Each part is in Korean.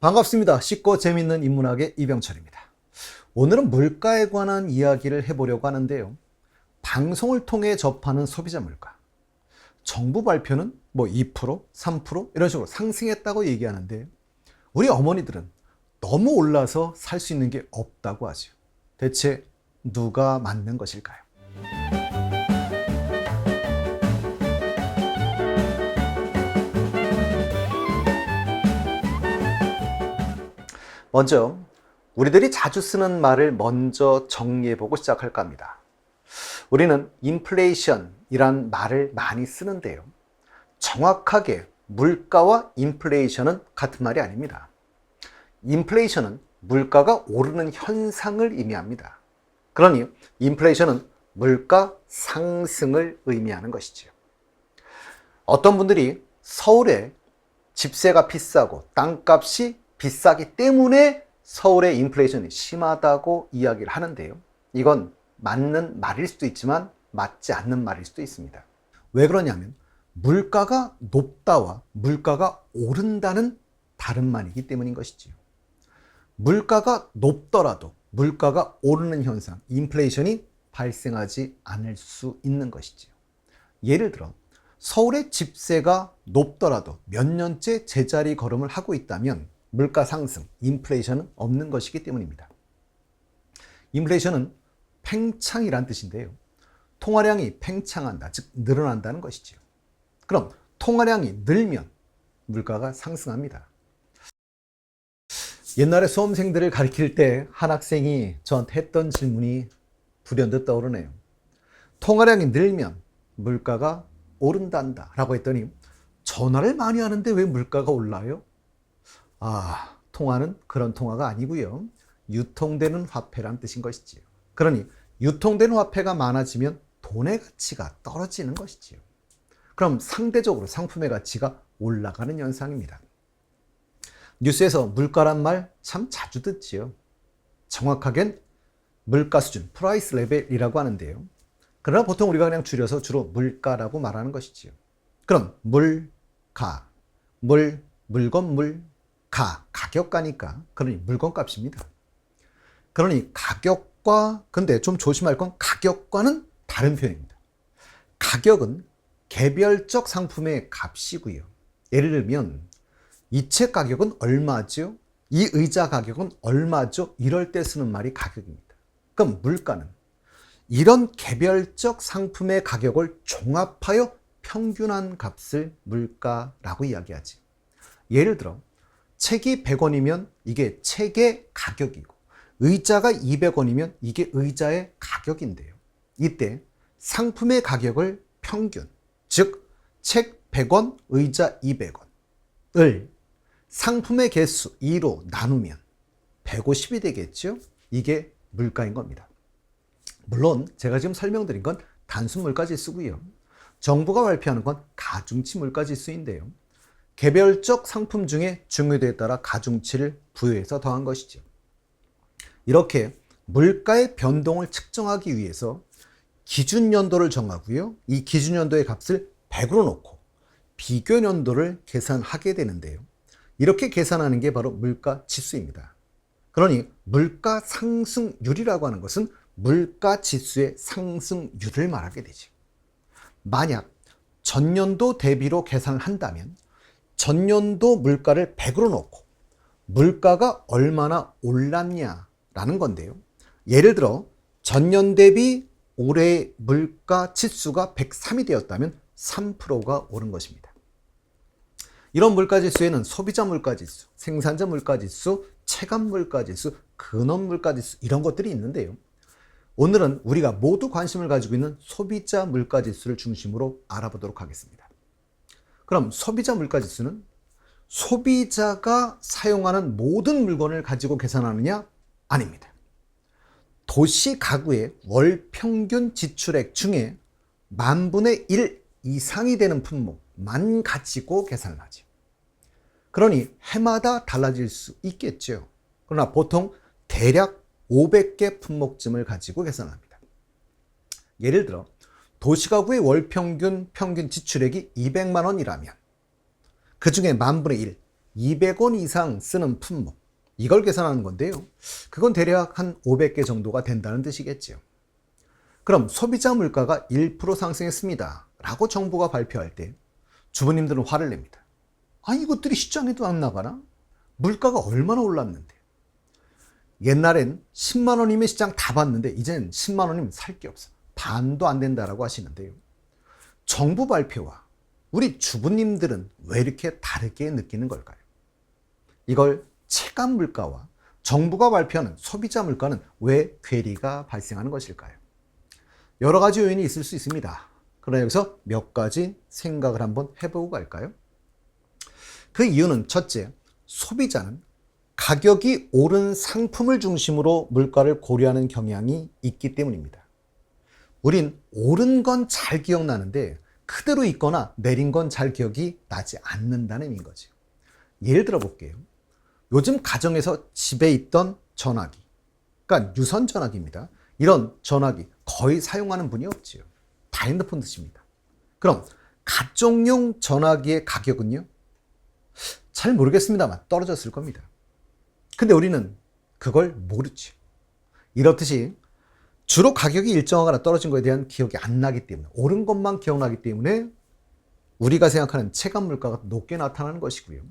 반갑습니다. 쉽고 재밌는 인문학의 이병철입니다. 오늘은 물가에 관한 이야기를 해보려고 하는데요. 방송을 통해 접하는 소비자 물가. 정부 발표는 2%, 3% 이런 식으로 상승했다고 얘기하는데 우리 어머니들은 너무 올라서 살 수 있는 게 없다고 하죠. 대체 누가 맞는 것일까요? 먼저 우리들이 자주 쓰는 말을 먼저 정리해보고 시작할까 합니다. 우리는 인플레이션이란 말을 많이 쓰는데요. 정확하게 물가와 인플레이션은 같은 말이 아닙니다. 인플레이션은 물가가 오르는 현상을 의미합니다. 그러니 인플레이션은 물가 상승을 의미하는 것이지요. 어떤 분들이 서울에 집세가 비싸고 땅값이 비싸기 때문에 서울의 인플레이션이 심하다고 이야기를 하는데요. 이건 맞는 말일 수도 있지만 맞지 않는 말일 수도 있습니다. 왜 그러냐면 물가가 높다와 물가가 오른다는 다른 말이기 때문인 것이지요. 물가가 높더라도 물가가 오르는 현상, 인플레이션이 발생하지 않을 수 있는 것이지요. 예를 들어 서울의 집세가 높더라도 몇 년째 제자리 걸음을 하고 있다면 물가 상승, 인플레이션은 없는 것이기 때문입니다. 인플레이션은 팽창이란 뜻인데요. 통화량이 팽창한다, 즉 늘어난다는 것이죠. 그럼 통화량이 늘면 물가가 상승합니다. 옛날에 수험생들을 가르칠 때 한 학생이 저한테 했던 질문이 불현듯 떠오르네요. 통화량이 늘면 물가가 오른단다 라고 했더니 전화를 많이 하는데 왜 물가가 올라요? 통화는 그런 통화가 아니고요. 유통되는 화폐란 뜻인 것이지요. 그러니 유통되는 화폐가 많아지면 돈의 가치가 떨어지는 것이지요. 그럼 상대적으로 상품의 가치가 올라가는 현상입니다. 뉴스에서 물가란 말 참 자주 듣지요. 정확하겐 물가 수준, 프라이스 레벨이라고 하는데요. 그러나 보통 우리가 그냥 줄여서 주로 물가라고 말하는 것이지요. 그럼 물가, 물건, 가격가니까 그러니 물건값입니다. 그러니 가격과, 근데 좀 조심할 건 가격과는 다른 표현입니다. 가격은 개별적 상품의 값이고요. 예를 들면 이 책 가격은 얼마죠? 이 의자 가격은 얼마죠? 이럴 때 쓰는 말이 가격입니다. 그럼 물가는 이런 개별적 상품의 가격을 종합하여 평균한 값을 물가라고 이야기하지. 예를 들어 책이 100원이면 이게 책의 가격이고 의자가 200원이면 이게 의자의 가격인데요. 이때 상품의 가격을 평균, 즉 책 100원, 의자 200원을 상품의 개수 2로 나누면 150이 되겠죠? 이게 물가인 겁니다. 물론 제가 지금 설명드린 건 단순 물가지수고요. 정부가 발표하는 건 가중치 물가지수인데요. 개별적 상품 중에 중요도에 따라 가중치를 부여해서 더한 것이죠. 이렇게 물가의 변동을 측정하기 위해서 기준연도를 정하고요. 이 기준연도의 값을 100으로 놓고 비교연도를 계산하게 되는데요. 이렇게 계산하는 게 바로 물가 지수입니다. 그러니 물가 상승률이라고 하는 것은 물가 지수의 상승률을 말하게 되죠. 만약 전년도 대비로 계산을 한다면 전년도 물가를 100으로 놓고 물가가 얼마나 올랐냐라는 건데요. 예를 들어 전년 대비 올해의 물가 지수가 103이 되었다면 3%가 오른 것입니다. 이런 물가지수에는 소비자 물가지수, 생산자 물가지수, 체감 물가지수, 근원 물가지수 이런 것들이 있는데요. 오늘은 우리가 모두 관심을 가지고 있는 소비자 물가지수를 중심으로 알아보도록 하겠습니다. 그럼 소비자 물가지수는 소비자가 사용하는 모든 물건을 가지고 계산하느냐? 아닙니다. 도시 가구의 월 평균 지출액 중에 10,000분의 1 이상이 되는 품목만 가지고 계산을 하죠. 그러니 해마다 달라질 수 있겠죠. 그러나 보통 대략 500개 품목쯤을 가지고 계산합니다. 예를 들어 도시가구의 월 평균 지출액이 200만 원이라면 그 중에 10,000분의 1, 200원 이상 쓰는 품목, 이걸 계산하는 건데요. 그건 대략 한 500개 정도가 된다는 뜻이겠죠. 그럼 소비자 물가가 1% 상승했습니다 라고 정부가 발표할 때 주부님들은 화를 냅니다. 아, 이것들이 시장에도 안 나가나? 물가가 얼마나 올랐는데. 옛날엔 10만 원이면 시장 다 봤는데 이젠 10만 원이면 살 게 없어. 반도 안 된다라고 하시는데요. 정부 발표와 우리 주부님들은 왜 이렇게 다르게 느끼는 걸까요? 이걸 체감 물가와 정부가 발표하는 소비자 물가는 왜 괴리가 발생하는 것일까요? 여러 가지 요인이 있을 수 있습니다. 그러나 여기서 몇 가지 생각을 한번 해보고 갈까요? 그 이유는 첫째, 소비자는 가격이 오른 상품을 중심으로 물가를 고려하는 경향이 있기 때문입니다. 우린 오른 건 잘 기억나는데 그대로 있거나 내린 건 잘 기억이 나지 않는다는 의미인 거죠. 예를 들어 볼게요. 요즘 가정에서 집에 있던 전화기, 그러니까 유선 전화기입니다. 이런 전화기 거의 사용하는 분이 없지요. 다 핸드폰 드십니다. 그럼 가정용 전화기의 가격은요? 잘 모르겠습니다만 떨어졌을 겁니다. 근데 우리는 그걸 모르죠. 이렇듯이 주로 가격이 일정하거나 떨어진 것에 대한 기억이 안 나기 때문에, 오른 것만 기억나기 때문에 우리가 생각하는 체감 물가가 높게 나타나는 것이고요.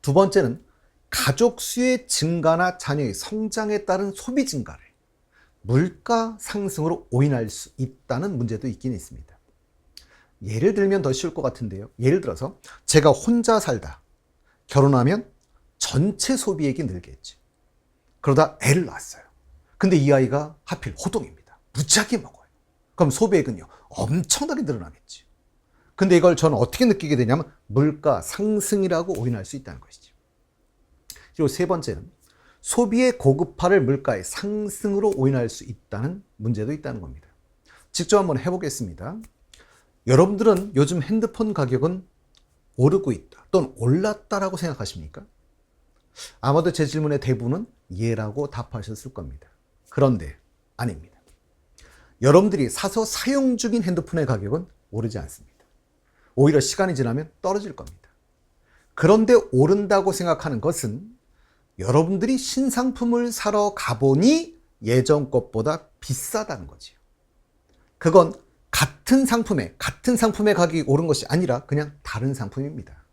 두 번째는 가족 수의 증가나 자녀의 성장에 따른 소비 증가를 물가 상승으로 오인할 수 있다는 문제도 있긴 있습니다. 예를 들면 더 쉬울 것 같은데요. 예를 들어서 제가 혼자 살다 결혼하면 전체 소비액이 늘겠죠. 그러다 애를 낳았어요. 근데 이 아이가 하필 호동입니다. 무지하게 먹어요. 그럼 소비액은요, 엄청나게 늘어나겠죠. 근데 이걸 저는 어떻게 느끼게 되냐면 물가 상승이라고 오인할 수 있다는 것이죠. 그리고 세 번째는 소비의 고급화를 물가의 상승으로 오인할 수 있다는 문제도 있다는 겁니다. 직접 한번 해보겠습니다. 여러분들은 요즘 핸드폰 가격은 오르고 있다 또는 올랐다라고 생각하십니까? 아마도 제 질문의 대부분은 예라고 답하셨을 겁니다. 그런데 아닙니다. 여러분들이 사서 사용 중인 핸드폰의 가격은 오르지 않습니다. 오히려 시간이 지나면 떨어질 겁니다. 그런데 오른다고 생각하는 것은 여러분들이 신상품을 사러 가보니 예전 것보다 비싸다는 거지요. 그건 같은 상품의 가격이 오른 것이 아니라 그냥 다른 상품입니다.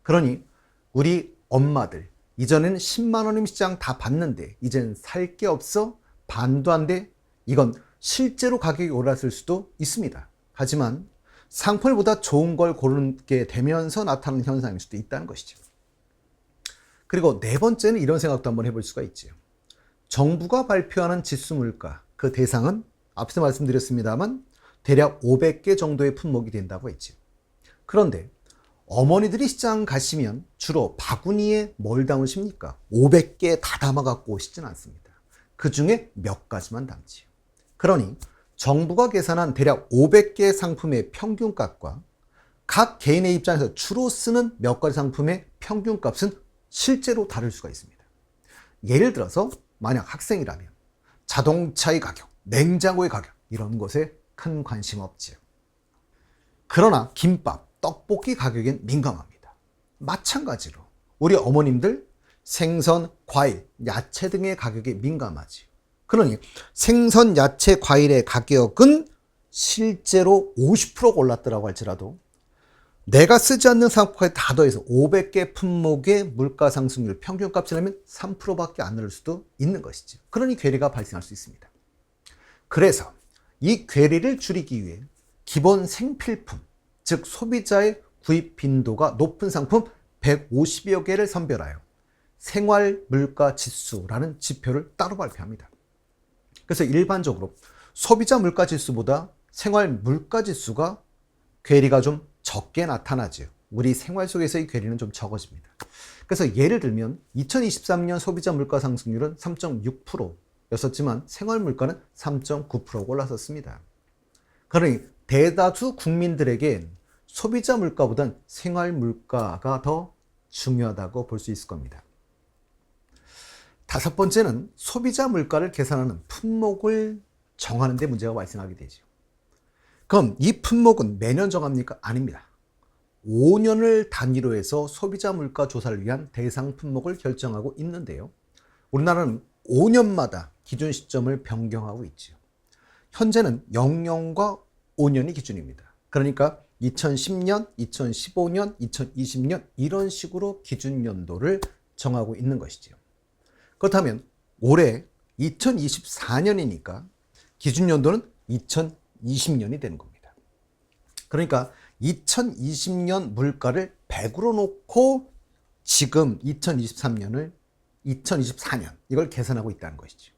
그러니 우리 엄마들, 이전에는 10만 원이면 시장 다 봤는데 이젠 살 게 없어? 반도 안 돼? 이건 실제로 가격이 올랐을 수도 있습니다. 하지만 상품보다 좋은 걸 고르게 되면서 나타나는 현상일 수도 있다는 것이죠. 그리고 네 번째는 이런 생각도 한번 해볼 수가 있죠. 정부가 발표하는 지수 물가, 그 대상은 앞서 말씀드렸습니다만 대략 500개 정도의 품목이 된다고 했죠. 그런데 어머니들이 시장 가시면 주로 바구니에 뭘 담으십니까? 500개 다 담아 갖고 오시진 않습니다. 그 중에 몇 가지만 담지요. 그러니 정부가 계산한 대략 500개 상품의 평균값과 각 개인의 입장에서 주로 쓰는 몇 가지 상품의 평균값은 실제로 다를 수가 있습니다. 예를 들어서 만약 학생이라면 자동차의 가격, 냉장고의 가격 이런 것에 큰 관심 없지요. 그러나 김밥, 떡볶이 가격엔 민감합니다. 마찬가지로 우리 어머님들 생선, 과일, 야채 등의 가격에 민감하지요. 그러니 생선, 야채, 과일의 가격은 실제로 50%가 올랐더라고 할지라도 내가 쓰지 않는 상품까지 다 더해서 500개 품목의 물가 상승률 평균값이 나면 3%밖에 안 오를 수도 있는 것이죠. 그러니 괴리가 발생할 수 있습니다. 그래서 이 괴리를 줄이기 위해 기본 생필품, 즉 소비자의 구입 빈도가 높은 상품 150여 개를 선별하여 생활 물가 지수라는 지표를 따로 발표합니다. 그래서 일반적으로 소비자 물가 지수보다 생활 물가 지수가 괴리가 좀 적게 나타나죠. 우리 생활 속에서의 괴리는 좀 적어집니다. 그래서 예를 들면 2023년 소비자 물가 상승률은 3.6%였었지만 생활 물가는 3.9%가 올랐었습니다. 그러니 대다수 국민들에겐 소비자 물가보단 생활 물가가 더 중요하다고 볼 수 있을 겁니다. 다섯 번째는 소비자 물가를 계산하는 품목을 정하는 데 문제가 발생하게 되죠. 그럼 이 품목은 매년 정합니까? 아닙니다. 5년을 단위로 해서 소비자 물가 조사를 위한 대상 품목을 결정하고 있는데요. 우리나라는 5년마다 기준 시점을 변경하고 있죠. 현재는 00과 5년이 기준입니다. 그러니까 2010년, 2015년, 2020년 이런 식으로 기준 연도를 정하고 있는 것이죠. 그렇다면 올해 2024년이니까 기준 연도는 2020년이 되는 겁니다. 그러니까 2020년 물가를 100으로 놓고 지금 2024년 이걸 계산하고 있다는 것이죠.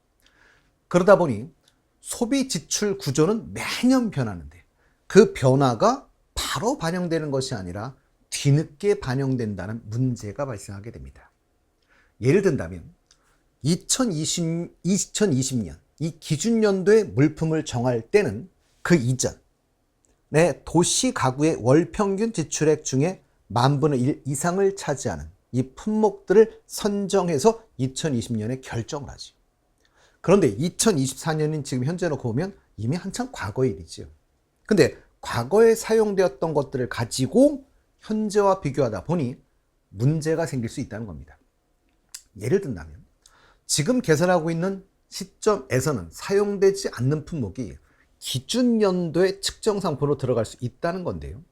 그러다 보니 소비 지출 구조는 매년 변하는데 그 변화가 바로 반영되는 것이 아니라 뒤늦게 반영된다는 문제가 발생하게 됩니다. 예를 든다면 2020년 이 기준연도의 물품을 정할 때는 그 이전에 도시 가구의 월 평균 지출액 중에 10,000분의 1 이상을 차지하는 이 품목들을 선정해서 2020년에 결정을 하죠. 그런데 2024년인 지금 현재 놓고 보면 이미 한참 과거의 일이죠. 근데 과거에 사용되었던 것들을 가지고 현재와 비교하다 보니 문제가 생길 수 있다는 겁니다. 예를 든다면 지금 계산하고 있는 시점에서는 사용되지 않는 품목이 기준 연도의 측정 상품으로 들어갈 수 있다는 건데요.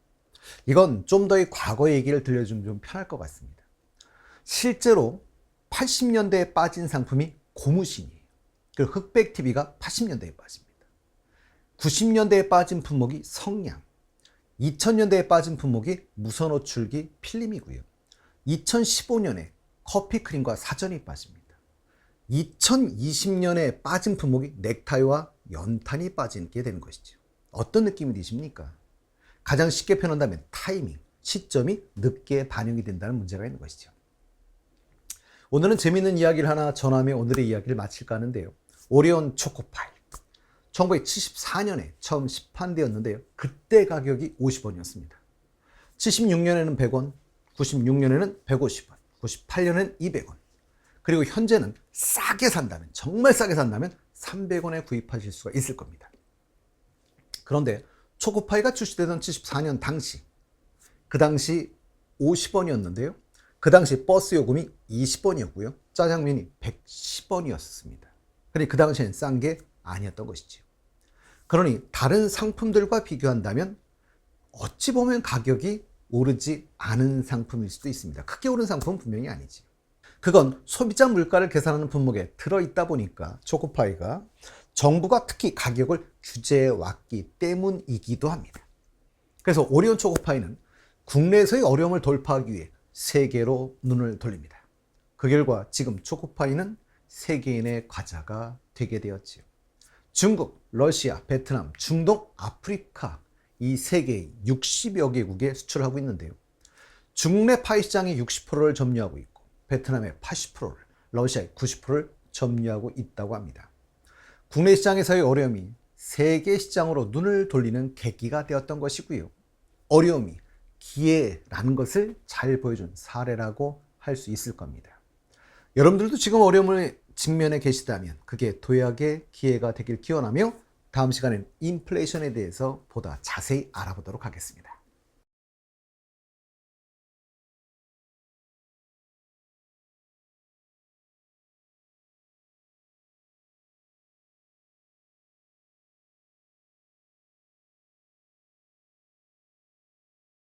이건 좀 더 이 과거 얘기를 들려주면 좀 편할 것 같습니다. 실제로 80년대에 빠진 상품이 고무신이에요. 그 흑백 TV가 80년대에 빠집니다. 90년대에 빠진 품목이 성냥, 2000년대에 빠진 품목이 무선 호출기 필름이고요. 2015년에 커피 크림과 사전이 빠집니다. 2020년에 빠진 품목이 넥타이와 연탄이 빠지게 되는 것이죠. 어떤 느낌이 드십니까? 가장 쉽게 표현한다면 타이밍, 시점이 늦게 반영이 된다는 문제가 있는 것이죠. 오늘은 재미있는 이야기를 하나 전하며 오늘의 이야기를 마칠까 하는데요. 오리온 초코파이 1974년에 처음 시판되었는데요. 그때 가격이 50원이었습니다. 76년에는 100원, 96년에는 150원, 98년에는 200원. 그리고 현재는 싸게 산다면, 정말 싸게 산다면 300원에 구입하실 수가 있을 겁니다. 그런데 초코파이가 출시되던 74년 당시, 그 당시 50원이었는데요. 그 당시 버스 요금이 20원이었고요. 짜장면이 110원이었습니다. 그러니 그 당시엔 싼 게 아니었던 것이죠. 그러니 다른 상품들과 비교한다면 어찌 보면 가격이 오르지 않은 상품일 수도 있습니다. 크게 오른 상품은 분명히 아니지. 그건 소비자 물가를 계산하는 품목에 들어있다 보니까 초코파이가 정부가 특히 가격을 규제해 왔기 때문이기도 합니다. 그래서 오리온 초코파이는 국내에서의 어려움을 돌파하기 위해 세계로 눈을 돌립니다. 그 결과 지금 초코파이는 세계인의 과자가 되게 되었지요. 중국, 러시아, 베트남, 중동, 아프리카 이 세계 60여 개국에 수출하고 있는데요. 중국 내 파이 시장의 60%를 점유하고 있고 베트남의 80%를, 러시아의 90%를 점유하고 있다고 합니다. 국내 시장에서의 어려움이 세계 시장으로 눈을 돌리는 계기가 되었던 것이고요. 어려움이 기회라는 것을 잘 보여준 사례라고 할 수 있을 겁니다. 여러분들도 지금 어려움을 직면해 계시다면 그게 도약의 기회가 되길 기원하며 다음 시간엔 인플레이션에 대해서 보다 자세히 알아보도록 하겠습니다.